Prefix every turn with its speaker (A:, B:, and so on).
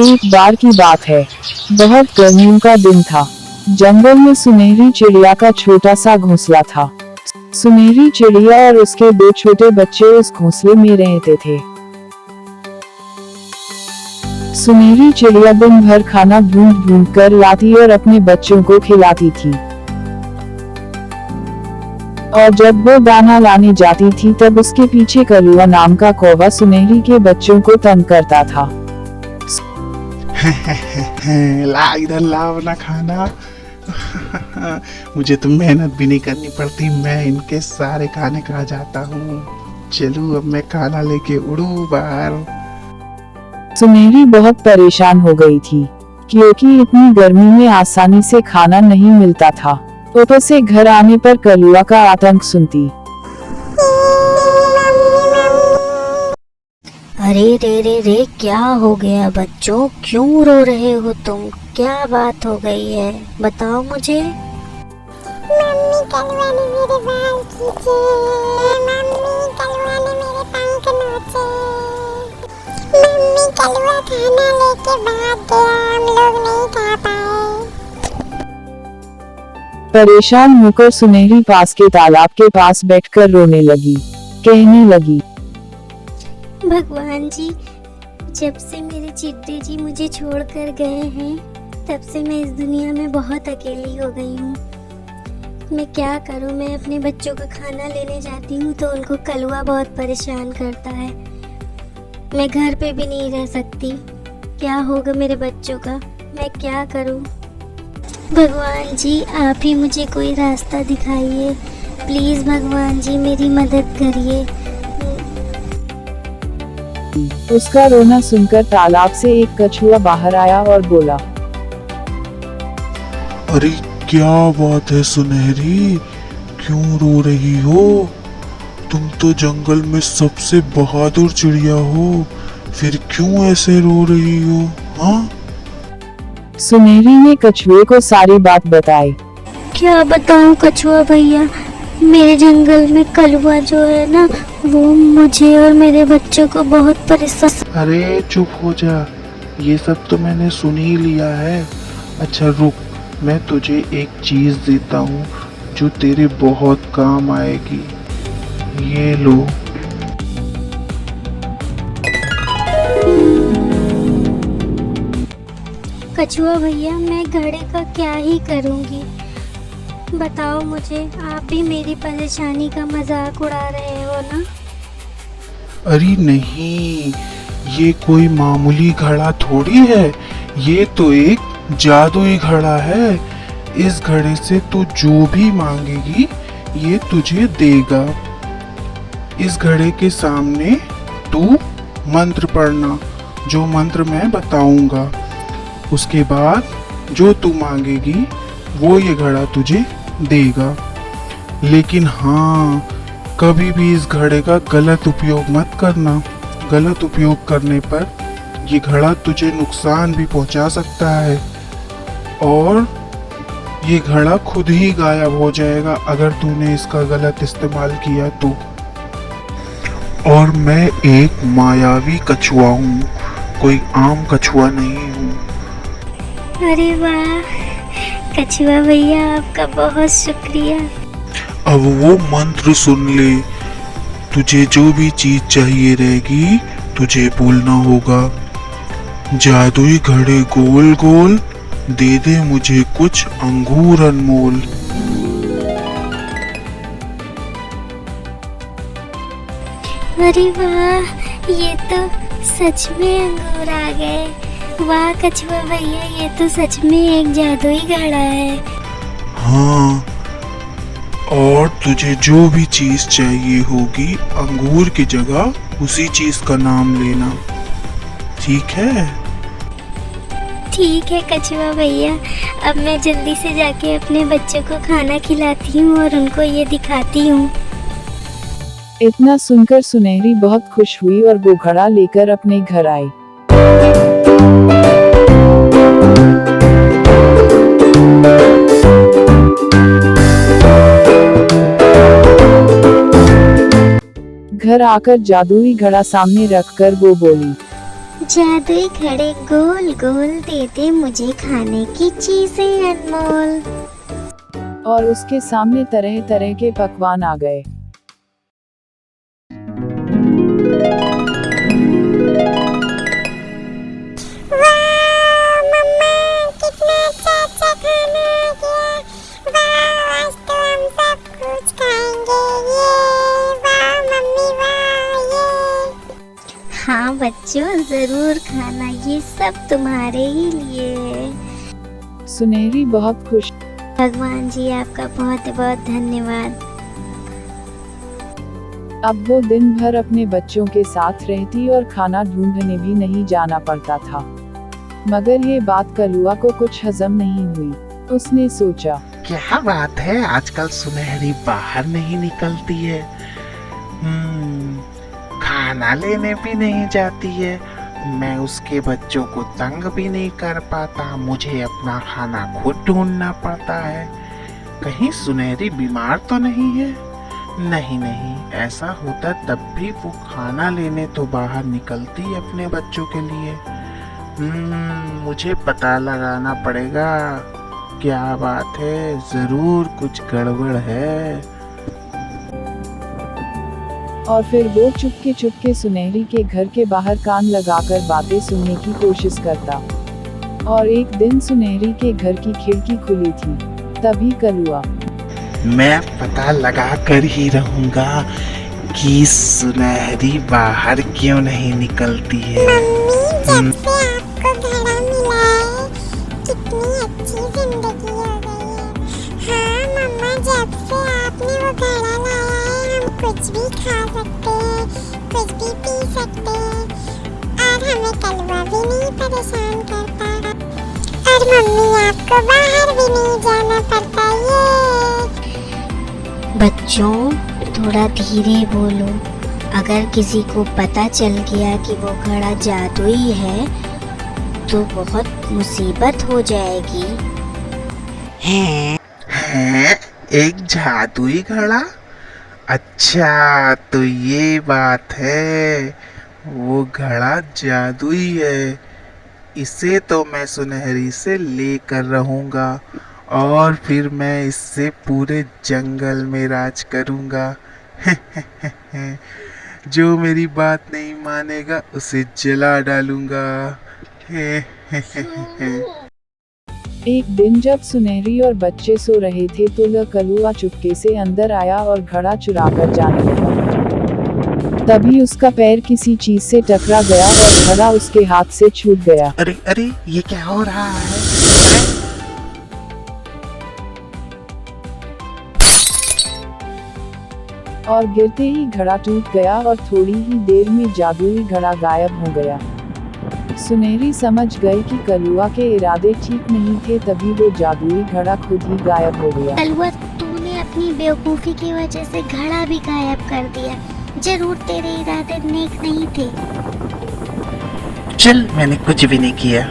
A: एक बार की बात है, बहुत गर्मियों का दिन था। जंगल में सुनहरी चिड़िया का छोटा सा घोंसला था। सुनहरी चिड़िया और उसके दो छोटे बच्चे उस घोंसले में रहते थे। सुनहरी चिड़िया दिन भर खाना ढूंढ ढूंढ कर लाती और अपने बच्चों को खिलाती थी। और जब वो दाना लाने जाती थी तब उसके पीछे कलुआ नाम का कौवा सुनहरी के बच्चों को तंग करता था।
B: ला इधर ला अपना खाना। मुझे तो मेहनत भी नहीं करनी पड़ती, मैं इनके सारे खाने खा जाता हूँ। चलू अब मैं खाना लेके उड़ू बाहर।
A: सुनहरी बहुत परेशान हो गई थी, क्योंकि इतनी गर्मी में आसानी से खाना नहीं मिलता था। ऊपर से घर आने पर कलुआ का आतंक सुनती।
C: अरे रे रे रे, क्या हो गया बच्चों, क्यों रो रहे हो तुम? क्या बात हो गई है, बताओ मुझे।
D: मम्मी कलुआ ने मेरे बाल खींचे, मम्मी कलुआ ने मेरे पंख नोचे, मम्मी कलुआ खाना लेके भाग गया, हम लोग नहीं खा पाए।
A: परेशान होकर सुनहरी पास के तालाब के पास बैठकर रोने लगी। कहने लगी,
C: भगवान जी, जब से मेरे चिट्टे जी मुझे छोड़कर गए हैं तब से मैं इस दुनिया में बहुत अकेली हो गई हूँ। मैं क्या करूँ? मैं अपने बच्चों का खाना लेने जाती हूँ तो उनको कलुआ बहुत परेशान करता है। मैं घर पे भी नहीं रह सकती। क्या होगा मेरे बच्चों का? मैं क्या करूँ? भगवान जी, आप ही मुझे कोई रास्ता दिखाइए। प्लीज़ भगवान जी, मेरी मदद करिए।
A: उसका रोना सुनकर तालाब से एक कछुआ बाहर आया और बोला,
B: अरे क्या बात है सुनहरी, क्यों रो रही हो? तुम तो जंगल में सबसे बहादुर चिड़िया हो, फिर क्यों ऐसे रो रही हो? हाँ?
A: सुनहरी ने कछुए को सारी बात बताई।
C: क्या बताऊं कछुआ भैया, मेरे जंगल में कलुआ जो है ना, वो मुझे और मेरे बच्चों को बहुत परेशान।
B: अरे चुप हो जा, ये सब तो मैंने सुन ही लिया है। अच्छा रुक, मैं तुझे एक चीज देता हूँ जो तेरे बहुत काम आएगी। ये लो।
C: कछुआ भैया, मैं घड़े का क्या ही करूँगी, बताओ मुझे। आप भी मेरी परेशानी का मजाक उड़ा रहे हो ना?
B: अरे नहीं, ये कोई मामूली घड़ा थोड़ी है, ये तो एक जादुई घड़ा है। इस घड़े से तू जो भी मांगेगी ये तुझे देगा। इस घड़े के सामने तू मंत्र पढ़ना, जो मंत्र मैं बताऊंगा। उसके बाद जो तू मांगेगी वो ये घड़ा तुझे देगा। लेकिन हाँ, कभी भी इस घड़े का गलत उपयोग मत करना। गलत उपयोग करने पर ये घड़ा तुझे नुकसान भी पहुंचा सकता है और ये घड़ा खुद ही गायब हो जाएगा अगर तूने इसका गलत इस्तेमाल किया तो। और मैं एक मायावी कछुआ हूँ, कोई आम कछुआ नहीं हूँ।
C: अरे वाह कछुआ भैया, आपका बहुत शुक्रिया।
B: अब वो मंत्र सुन ले। तुझे जो भी चीज चाहिए रहेगी तुझे बोलना होगा। जादुई घड़े गोल गोल, दे दे मुझे कुछ अंगूर अनमोल।
C: अरे वाह, ये तो सच में अंगूर आ गए। वाह कछुआ भैया, ये तो सच में एक जादुई घड़ा है।
B: हाँ, और तुझे जो भी चीज चाहिए होगी अंगूर की जगह उसी चीज का नाम लेना, ठीक है?
C: ठीक है कछुआ भैया, अब मैं जल्दी से जाके अपने बच्चों को खाना खिलाती हूँ और उनको ये दिखाती हूँ।
A: इतना सुनकर सुनहरी बहुत खुश हुई और वो घड़ा लेकर अपने घर आई। घर आकर जादुई घड़ा सामने रखकर वो बोली,
C: जादुई घड़े गोल गोल देते मुझे खाने की चीजें अनमोल।
A: और उसके सामने तरह तरह के पकवान आ गए।
D: वाह मम्मा, कितना अच्छा अच्छा खाना आ गया। वाह, आज तो हम सब कुछ खाएंगे। ये वाह मम्मी, वाह ये।
C: हाँ बच्चों, जरूर खाना, ये सब तुम्हारे ही लिए है।
A: सुनहरी बहुत खुश।
C: भगवान जी आपका बहुत बहुत धन्यवाद।
A: अब वो दिन भर अपने बच्चों के साथ रहती और खाना ढूंढने भी नहीं जाना पड़ता था। मगर ये बात कलुआ को कुछ हजम नहीं हुई। उसने सोचा,
B: क्या बात है, आजकल सुनहरी बाहर नहीं निकलती है। खाना लेने भी नहीं जाती है। मैं उसके बच्चों को तंग भी नहीं कर पाता। मुझे अपना खाना खुद ढूंढना पड़ता है। कहीं सुनहरी बीमार तो नहीं है? नहीं नहीं, ऐसा होता तब भी वो खाना लेने तो बाहर निकलती अपने बच्चों के लिए। मुझे पता लगाना पड़ेगा। क्या बात है, जरूर कुछ गड़बड़ है।
A: और फिर वो चुपके चुपके सुनहरी के घर के बाहर कान लगाकर बातें सुनने की कोशिश करता। और एक दिन सुनहरी के घर की खिड़की खुली थी। तभी कलुआ,
B: मैं पता लगा कर ही रहूंगा कि सुनहरी बाहर क्यों नहीं निकलती है।
D: मम्मी, जब से आपको घड़ा मिला है, कितनी अच्छी जिंदगी हो गई है। हाँ मम्मा, जब से आपने वो घड़ा लाया है, हम कुछ भी खा सकते हैं, कुछ भी पी सकते हैं, और हमें कलुआ भी नहीं परेशान करता। और मम्मी, आपको बाहर भी नहीं जाना पड़ता। ये
C: बच्चों, थोड़ा धीरे बोलो। अगर किसी को पता चल गया कि वो घड़ा जादुई है तो बहुत मुसीबत हो जाएगी।
B: हैं? एक जादुई घड़ा? अच्छा, तो ये बात है। वो घड़ा जादुई है। इसे तो मैं सुनहरी से लेकर रहूंगा और फिर मैं इससे पूरे जंगल में राज करूंगा। जो मेरी बात नहीं मानेगा उसे जला डालूंगा।
A: एक दिन जब सुनहरी और बच्चे सो रहे थे तो कलुआ चुपके से अंदर आया और घड़ा चुराकर जाने लगा। तभी उसका पैर किसी चीज से टकरा गया और घड़ा उसके हाथ से छूट गया।
B: अरे अरे, ये क्या हो रहा है?
A: और गिरते ही घड़ा टूट गया और थोड़ी ही देर में जादुई घड़ा गायब हो गया। सुनहरी समझ गई कि कलुआ के इरादे ठीक नहीं थे। तभी वो जादुई घड़ा खुद ही गायब हो गया।
C: कलुआ, तूने अपनी बेवकूफी की वजह से घड़ा भी गायब कर दिया। जरूर तेरे इरादे नेक नहीं थे।
B: चल, मैंने कुछ भी नहीं किया।